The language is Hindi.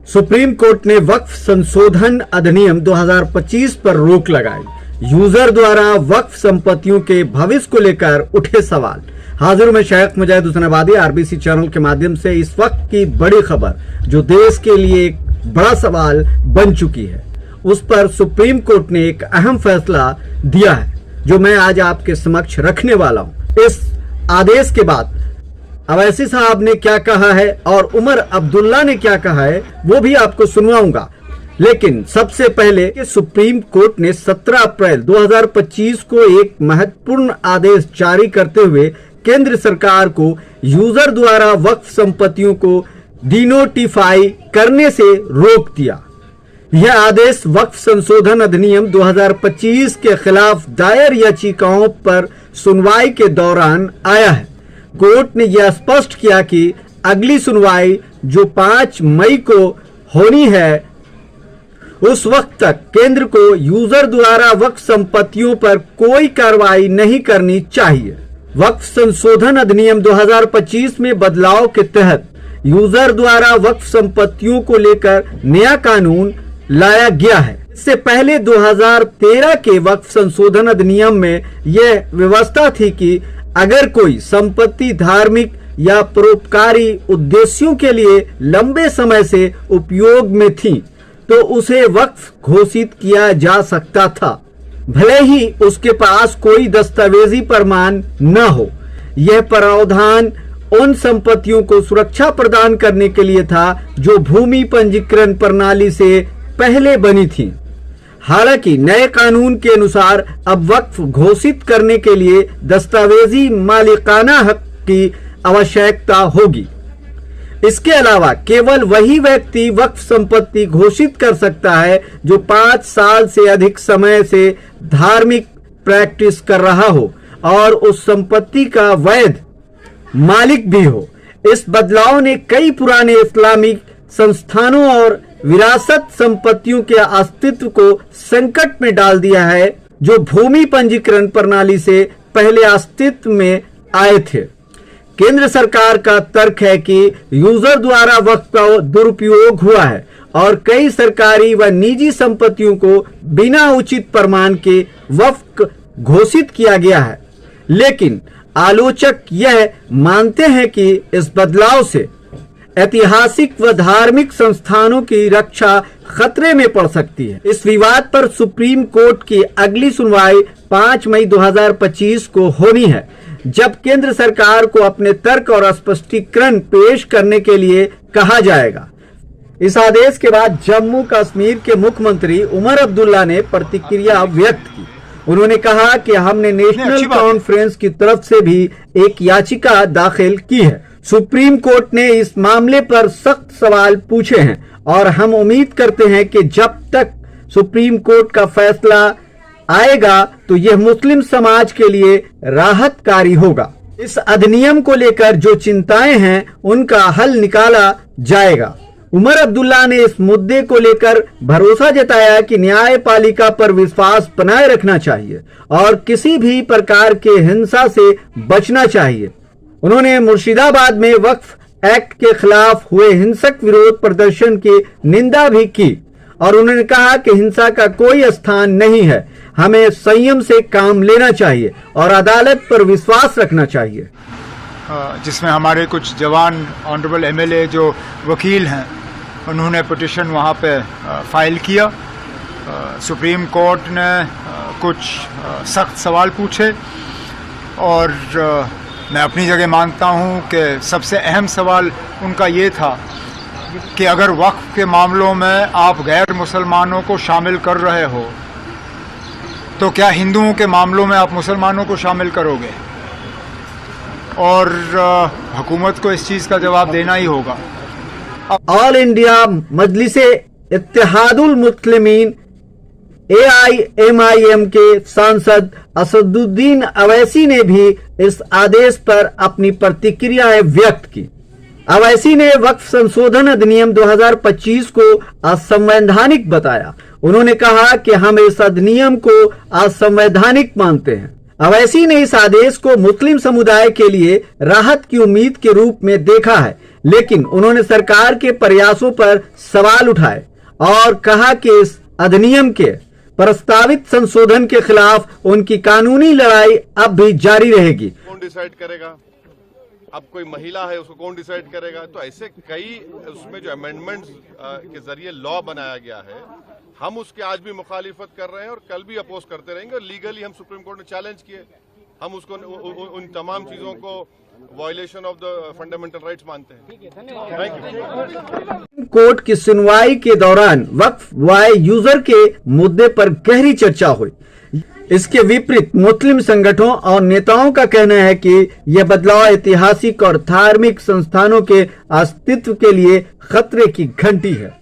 सुप्रीम कोर्ट ने वक्फ संशोधन अधिनियम 2025 पर रोक लगाई। यूजर द्वारा वक्फ संपत्तियों के भविष्य को लेकर उठे सवाल। हाजिर में शेख मुजाहिद हुसैन आबादी आरबीसी चैनल के माध्यम से इस वक्त की बड़ी खबर जो देश के लिए एक बड़ा सवाल बन चुकी है, उस पर सुप्रीम कोर्ट ने एक अहम फैसला दिया है जो मैं आज आपके समक्ष रखने वाला हूं। इस आदेश के बाद अवैसी साहब ने क्या कहा है और उमर अब्दुल्ला ने क्या कहा है वो भी आपको सुनवाऊंगा। लेकिन सबसे पहले सुप्रीम कोर्ट ने 17 अप्रैल 2025 को एक महत्वपूर्ण आदेश जारी करते हुए केंद्र सरकार को यूजर द्वारा वक्फ संपत्तियों को डिनोटिफाई करने से रोक दिया। यह आदेश वक्फ संशोधन अधिनियम 2025 के खिलाफ दायर याचिकाओं पर सुनवाई के दौरान आया है। कोर्ट ने यह स्पष्ट किया कि अगली सुनवाई जो 5 मई को होनी है, उस वक्त तक केंद्र को यूजर द्वारा वक्फ संपत्तियों पर कोई कार्रवाई नहीं करनी चाहिए। वक्फ संशोधन अधिनियम 2025 में बदलाव के तहत यूजर द्वारा वक्फ संपत्तियों को लेकर नया कानून लाया गया है। इससे पहले 2013 के वक्फ संशोधन अधिनियम में यह व्यवस्था थी कि अगर कोई संपत्ति धार्मिक या परोपकारी उद्देश्यों के लिए लंबे समय से उपयोग में थी तो उसे वक्फ घोषित किया जा सकता था, भले ही उसके पास कोई दस्तावेजी प्रमाण न हो। यह प्रावधान उन संपत्तियों को सुरक्षा प्रदान करने के लिए था जो भूमि पंजीकरण प्रणाली से पहले बनी थी। हालांकि नए कानून के अनुसार अब वक्फ घोषित करने के लिए दस्तावेजी मालिकाना हक की आवश्यकता होगी। इसके अलावा केवल वही व्यक्ति वक्फ संपत्ति घोषित कर सकता है जो 5 साल से अधिक समय से धार्मिक प्रैक्टिस कर रहा हो और उस संपत्ति का वैध मालिक भी हो। इस बदलाव ने कई पुराने इस्लामिक संस्थानों और विरासत संपत्तियों के अस्तित्व को संकट में डाल दिया है जो भूमि पंजीकरण प्रणाली से पहले अस्तित्व में आए थे। केंद्र सरकार का तर्क है कि यूजर द्वारा वक्फ का दुरुपयोग हुआ है और कई सरकारी व निजी संपत्तियों को बिना उचित प्रमाण के वक्फ घोषित किया गया है। लेकिन आलोचक यह मानते हैं कि इस बदलाव से ऐतिहासिक व धार्मिक संस्थानों की रक्षा खतरे में पड़ सकती है। इस विवाद पर सुप्रीम कोर्ट की अगली सुनवाई 5 मई 2025 को होनी है, जब केंद्र सरकार को अपने तर्क और स्पष्टीकरण पेश करने के लिए कहा जाएगा। इस आदेश के बाद जम्मू कश्मीर के मुख्यमंत्री उमर अब्दुल्ला ने प्रतिक्रिया व्यक्त की। उन्होंने कहा कि हमने नेशनल कॉन्फ्रेंस की तरफ से भी एक याचिका दाखिल की है। सुप्रीम कोर्ट ने इस मामले पर सख्त सवाल पूछे हैं और हम उम्मीद करते हैं कि जब तक सुप्रीम कोर्ट का फैसला आएगा तो यह मुस्लिम समाज के लिए राहतकारी होगा। इस अधिनियम को लेकर जो चिंताएं हैं उनका हल निकाला जाएगा। उमर अब्दुल्ला ने इस मुद्दे को लेकर भरोसा जताया कि न्यायपालिका पर विश्वास बनाए रखना चाहिए और किसी भी प्रकार के हिंसा से बचना चाहिए। उन्होंने मुर्शिदाबाद में वक्फ एक्ट के खिलाफ हुए हिंसक विरोध प्रदर्शन की निंदा भी की और उन्होंने कहा कि हिंसा का कोई स्थान नहीं है, हमें संयम से काम लेना चाहिए और अदालत पर विश्वास रखना चाहिए। जिसमें हमारे कुछ जवान ऑनरेबल एमएलए जो वकील हैं उन्होंने पिटीशन वहाँ पे फाइल किया। सुप्रीम कोर्ट ने कुछ सख्त सवाल पूछे और मैं अपनी जगह मानता हूँ कि सबसे अहम सवाल उनका ये था कि अगर वक्फ के मामलों में आप गैर मुसलमानों को शामिल कर रहे हो तो क्या हिंदुओं के मामलों में आप मुसलमानों को शामिल करोगे, और हुकूमत को इस चीज़ का जवाब देना ही होगा। All India Majlise Ittehadul Muslimeen AIMIM के सांसद असदुद्दीन अवैसी ने भी इस आदेश पर अपनी प्रतिक्रियाएं व्यक्त की। अवैसी ने वक्फ संशोधन अधिनियम 2025 को असंवैधानिक बताया। उन्होंने कहा कि हम इस अधिनियम को असंवैधानिक मानते हैं। अवैसी ने इस आदेश को मुस्लिम समुदाय के लिए राहत की उम्मीद के रूप में देखा है, लेकिन उन्होंने सरकार के प्रयासों पर सवाल उठाए और कहा कि इस अधिनियम के प्रस्तावित संशोधन के खिलाफ उनकी कानूनी लड़ाई अब भी जारी रहेगी। कौन डिसाइड करेगा? अब कोई महिला है उसको कौन डिसाइड करेगा? तो ऐसे कई उसमें जो अमेंडमेंट्स के जरिए लॉ बनाया गया है, हम उसके आज भी मुखालिफत कर रहे हैं और कल भी अपोज करते रहेंगे। और लीगली हम सुप्रीम कोर्ट में चैलेंज किए, हम उसको उन तमाम चीजों को violation of the fundamental rights मानते हैं। Thank you. कोर्ट की सुनवाई के दौरान वक्फ वाय यूजर के मुद्दे पर गहरी चर्चा हुई। इसके विपरीत मुस्लिम संगठनों और नेताओं का कहना है कि यह बदलाव ऐतिहासिक और धार्मिक संस्थानों के अस्तित्व के लिए खतरे की घंटी है।